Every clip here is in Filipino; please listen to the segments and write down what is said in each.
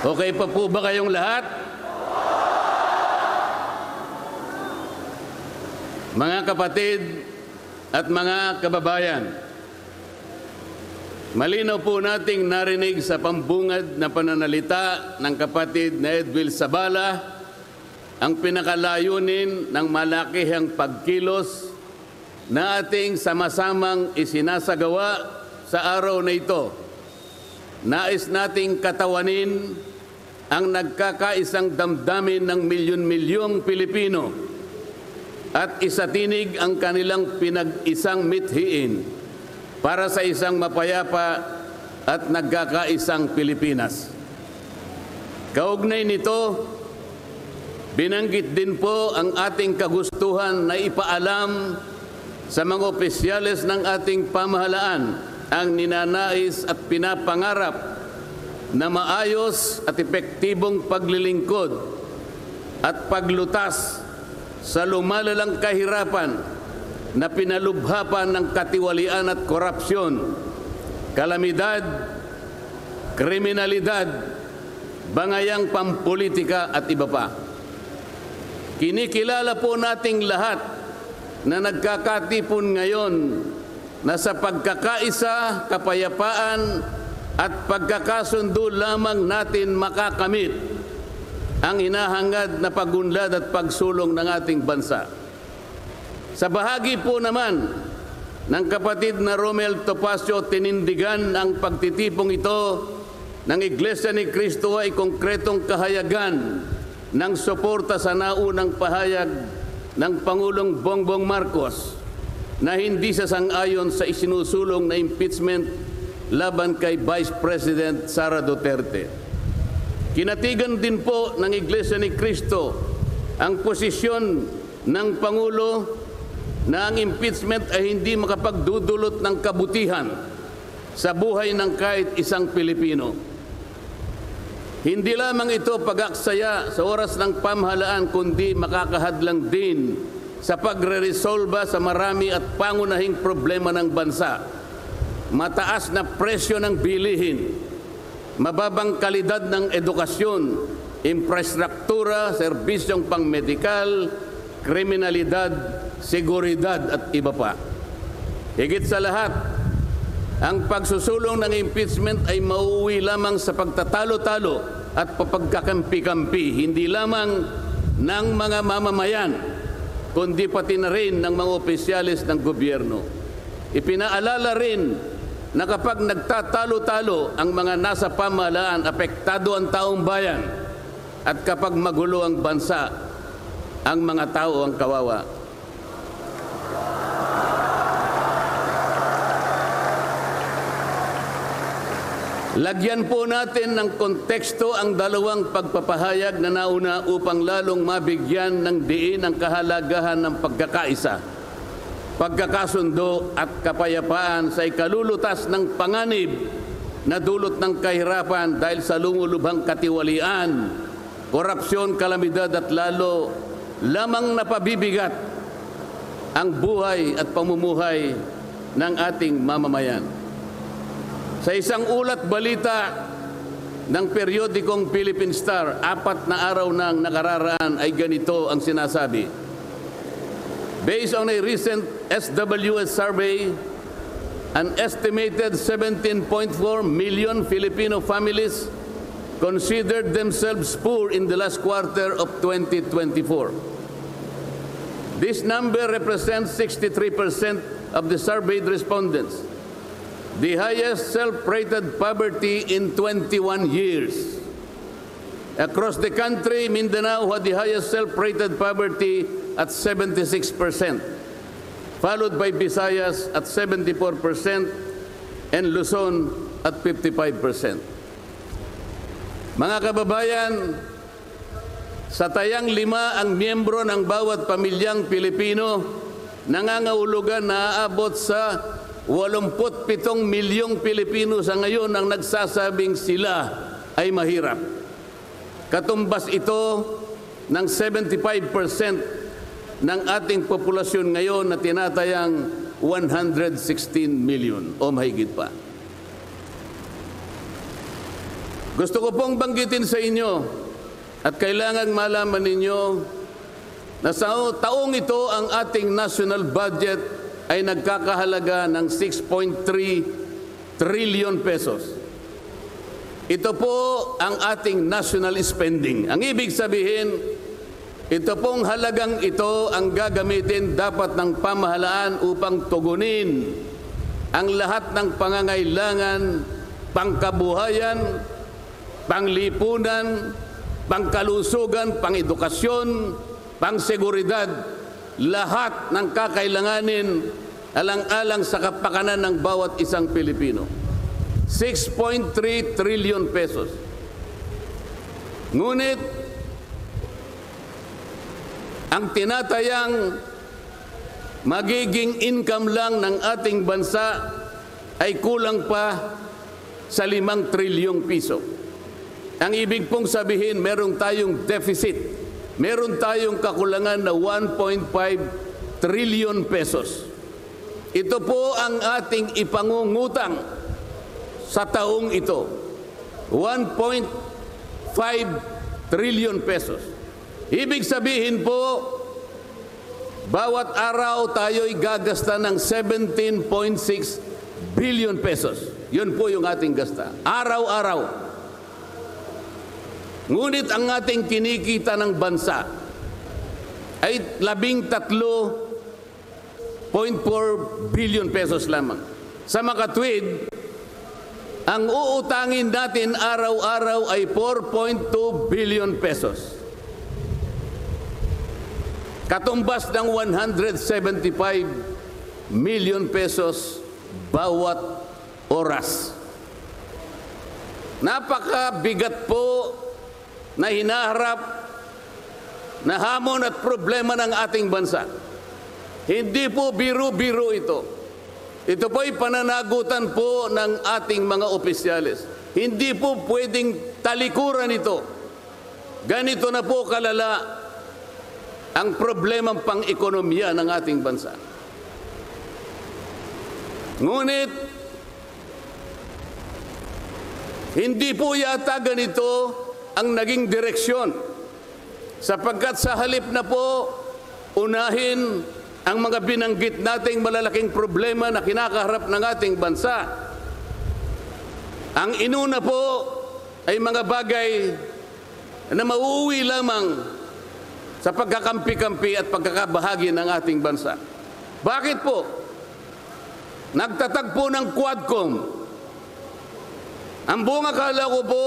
Okay pa po ba kayong lahat? Mga kapatid at mga kababayan, malinaw po nating narinig sa pambungad na pananalita ng kapatid na Edwil Sabala ang pinakalayunin ng malakihang pagkilos na ating sama-samang isinasagawa sa araw na ito. Nais nating katawanin ang nagkakaisang damdamin ng milyon-milyong Pilipino at isatinig ang kanilang pinag-isang mithiin para sa isang mapayapa at nagkakaisang Pilipinas. Kaugnay nito, binanggit din po ang ating kagustuhan na ipaalam sa mga opisyales ng ating pamahalaan ang ninanais at pinapangarap na maayos at epektibong paglilingkod at paglutas sa lumalalang kahirapan na pinalubhapan ng katiwalian at korupsyon, kalamidad, kriminalidad, bangayang pampolitika at iba pa. Kinikilala po nating lahat na nagkakatipon ngayon na sa pagkakaisa, kapayapaan at pagkakasundo lamang natin makakamit ang hinahangad na pagunlad at pagsulong ng ating bansa. Sa bahagi po naman ng kapatid na Romel Topacio, tinindigan ang pagtitipong ito ng Iglesia ni Cristo ay konkretong kahayagan ng suporta sa naunang pahayag ng Pangulong Bongbong Marcos na hindi sasang-ayon sa isinusulong na impeachment laban kay Vice President Sara Duterte. Kinatigan din po ng Iglesia ni Cristo ang posisyon ng Pangulo na ang impeachment ay hindi makapagdudulot ng kabutihan sa buhay ng kahit isang Pilipino. Hindi lamang ito pag-aksaya sa oras ng pamahalaan, kundi makakahadlang din sa pagre-resolba sa marami at pangunahing problema ng bansa. Mataas na presyo ng bilihin, mababang kalidad ng edukasyon, infrastruktura, serbisyong pangmedikal, kriminalidad, seguridad at iba pa. Higit sa lahat, ang pagsusulong ng impeachment ay mauuwi lamang sa pagtatalo-talo at papagkakampi-kampi, hindi lamang ng mga mamamayan, kundi pati na rin ng mga opisyalis ng gobyerno. Ipinaalala rin na kapag nagtatalo-talo ang mga nasa pamahalaan, apektado ang taong bayan, at kapag magulo ang bansa, ang mga tao ang kawawa. Lagyan po natin ng konteksto ang dalawang pagpapahayag na nauna upang lalong mabigyan ng diin ang kahalagahan ng pagkakaisa, pagkakasundo at kapayapaan sa ikalulutas ng panganib na dulot ng kahirapan dahil sa lumulubhang katiwalian, korupsyon, kalamidad at lalo lamang napabibigat ang buhay at pamumuhay ng ating mamamayan. Sa isang ulat balita ng periodikong Philippine Star, 4 na araw nang nakararaan ay ganito ang sinasabi. Based on a recent SWS survey, an estimated 17.4 million Filipino families considered themselves poor in the last quarter of 2024. This number represents 63% of the surveyed respondents, the highest self-rated poverty in 21 years. Across the country, Mindanao had the highest self-rated poverty at 76%, followed by Visayas at 74% and Luzon at 55%. Mga kababayan, sa tayang 5 ang miyembro ng bawat pamilyang Pilipino, nangangahulugan na aabot sa 87 milyong Pilipino sa ngayon ang nagsasabing sila ay mahirap. Katumbas ito ng 75% ng ating populasyon ngayon na tinatayang 116 million o mahigit pa. Gusto ko pong banggitin sa inyo at kailangan malaman ninyo na sa taong ito ang ating national budget ay nagkakahalaga ng 6.3 trillion pesos. Ito po ang ating national spending. Ang ibig sabihin, ito pong halagang ito ang gagamitin dapat ng pamahalaan upang tugunin ang lahat ng pangangailangan, pangkabuhayan, panglipunan, pangkalusugan, pangedukasyon, pangseguridad, lahat ng kakailanganin alang-alang sa kapakanan ng bawat isang Pilipino. 6.3 trillion pesos. Ngunit, ang tinatayang magiging income lang ng ating bansa ay kulang pa sa 5 trilyong piso. Ang ibig pong sabihin, meron tayong deficit. Meron tayong kakulangan na 1.5 trillion pesos. Ito po ang ating ipangungutang sa taong ito. 1.5 trillion pesos. Ibig sabihin po, bawat araw tayo'y gagasta ng 17.6 billion pesos. Yun po yung ating gasta. Araw-araw. Ngunit ang ating kinikita ng bansa ay 13.4 billion pesos lamang. Sa makatwid, ang uutangin natin araw-araw ay 4.2 billion pesos. Katumbas ng 175 million pesos bawat oras. Napakabigat po na hinaharap na hamon at problema ng ating bansa. Hindi po biro-biro ito. Ito po ay pananagutan po ng ating mga opisyales. Hindi po pwedeng talikuran ito. Ganito na po kalala ang problemang pang-ekonomiya ng ating bansa. Ngunit, hindi po yata ganito ang naging direksyon, sapagkat sa halip na po unahin ang mga binanggit nating malalaking problema na kinakaharap ng ating bansa, ang inuna po ay mga bagay na mauuwi lamang sa pagkakampi-kampi at pagkakabahagi ng ating bansa. Bakit po? Nagtatag po ng Quadcom. Ang buong akala ko po,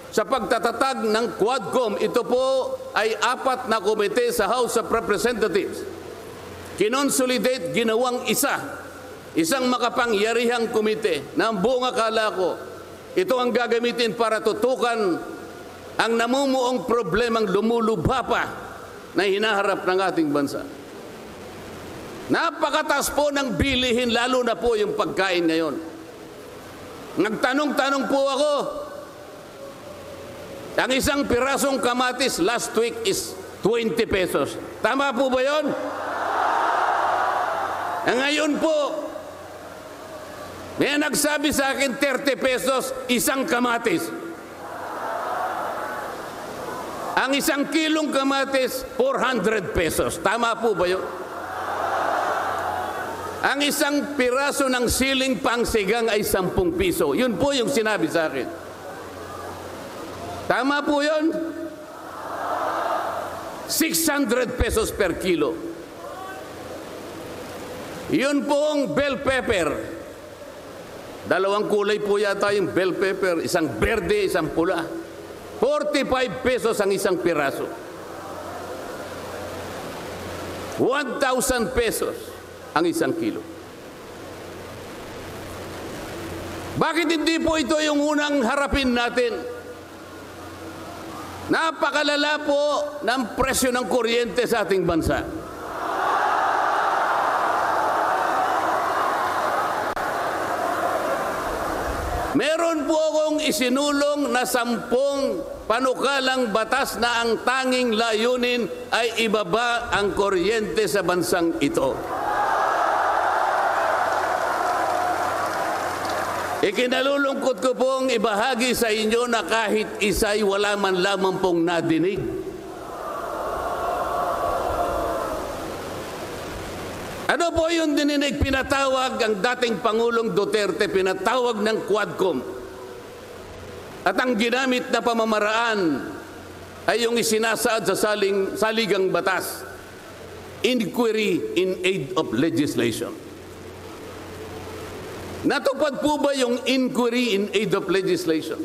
sa pagtatatag ng Quadcom, ito po ay 4 na komite sa House of Representatives. Kinonsolidate, ginawang isang makapangyarihang komite na ang buong akala ko, ito ang gagamitin para tutukan ang namumuong problemang lumulubha pa na hinaharap ng ating bansa. Napakataas po ng bilihin, lalo na po yung pagkain ngayon. Nagtanong-tanong po ako, ang isang pirasong kamatis last week is 20 pesos. Tama po ba yun? Ngayon po, may nagsabi sa akin 30 pesos isang kamatis. Ang isang kilong kamatis, 400 pesos. Tama po ba yun? Ang isang piraso ng siling pangsigang ay 10 piso. Yun po yung sinabi sa akin. Tama po yun? 600 pesos per kilo. Yun pong bell pepper. 2 kulay po yata yung bell pepper. Isang berde, isang pula. 45 pesos ang isang piraso. 1,000 pesos ang isang kilo. Bakit hindi po ito yung unang harapin natin? Napakalala po ng presyo ng kuryente sa ating bansa. Meron po akong isinulong na 10 panukalang batas na ang tanging layunin ay ibaba ang kuryente sa bansang ito. Ikinalulungkot ko pong ibahagi sa inyo na kahit isa'y wala man lamang pong nadinig. Ano po yung dininig? Pinatawag ang dating Pangulong Duterte, pinatawag ng Quadcom. At ang ginamit na pamamaraan ay yung isinasaad sa saligang batas, inquiry in aid of legislation. Natupad po ba yung inquiry in aid of legislation?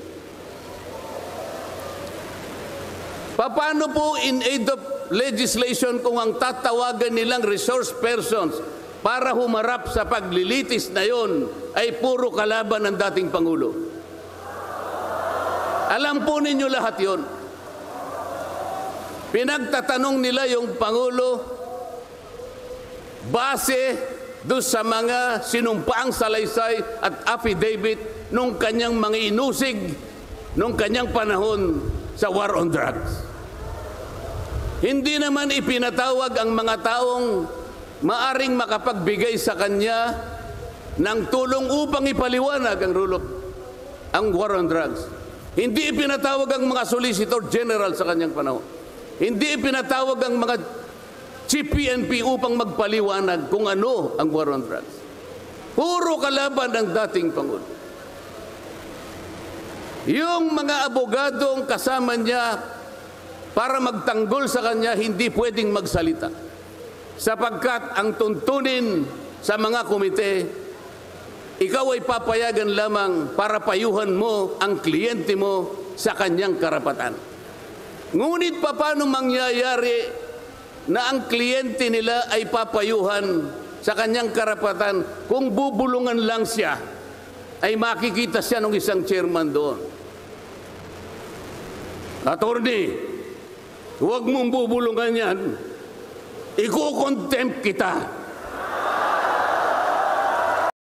Paano po in aid of legislation kung ang tatawagan nilang resource persons para humarap sa paglilitis na yon ay puro kalaban ng dating Pangulo? Alam po ninyo lahat yon. Pinagtatanong nila yung Pangulo base doon sa mga sinumpaang salaysay at affidavit nung kanyang mga inusig nung kanyang panahon sa war on drugs. Hindi naman ipinatawag ang mga taong maaring makapagbigay sa kanya ng tulong upang ipaliwanag ang war on drugs. Hindi ipinatawag ang mga Solicitor General sa kanyang panahon. Hindi ipinatawag ang mga Chief PNP upang magpaliwanag kung ano ang war on drugs. Puro kalaban ng dating Pangulo. Yung mga abogadong kasama niya para magtanggol sa kanya, hindi pwedeng magsalita. Sapagkat ang tuntunin sa mga komite, ikaw ay papayagan lamang para payuhan mo ang kliyente mo sa kanyang karapatan. Ngunit paano mangyayari na ang kliyente nila ay papayuhan sa kanyang karapatan kung bubulungan lang siya, ay makikita siya ng isang chairman doon? Attorney, huwag mong bubulungan yan. Iko-contempt kita.